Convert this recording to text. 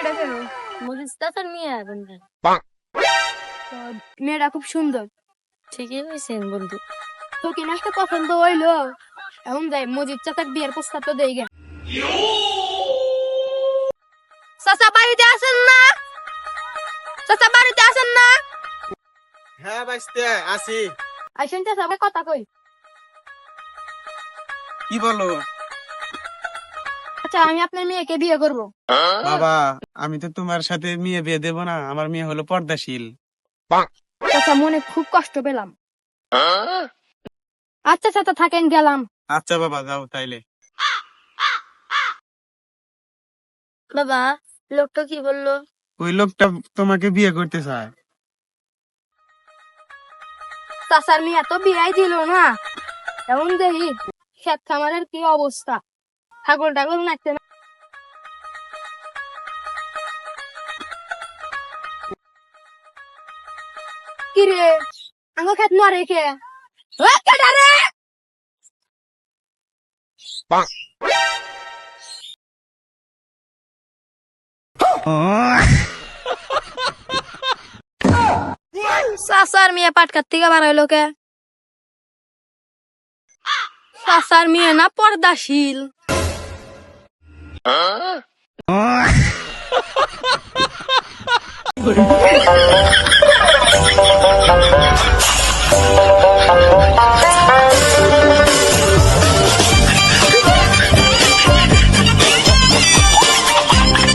এটা কেন? মজিদ চাচার মেয়ে বন্ধু। তো মেয়েটা খুব সুন্দর। ঠিকই কইছেন বন্ধু। তো কি নাচটা পছন্দ হইলো? এখন যাই মজিদ চাচার বিয়ের প্রস্তাব তো দেই গে। চাচা বাড়িতে আছেন না? চাচা বাড়িতে আছেন না? হ্যাঁ বাইস্তে আসি। আইসেন চাচা, আমার কথা কই। কি বলো? আচ্ছা, আমি আপনার মেয়েকে বিয়ে করব। বাবা, আমি তো তোমার সাথে মেয়ে বিয়ে দেবো না, আমার মেয়ে হলো পর্দাশীল। চাচা, মনে খুব কষ্ট পেলাম। আচ্ছা চাচা, থাকেন, গেলাম। আচ্ছা বাবা, যাও তাইলে। বাবা, লোকটা কি বললো? ওই লোকটা তোমাকে বিয়ে করতে চায়। চাচার মেয়ে তো বিয়াই দিল না। এমন দেখি ক্ষেত খামারের কি অবস্থা, ছাগল টাগল নাচতে না। কি রে, আঙ্গ ক্ষেত না রেখে রে। চাচার মেয়ে পাটকার থেকে বার হইলো কে? চাচার মেয়ে না পর্দাশীল।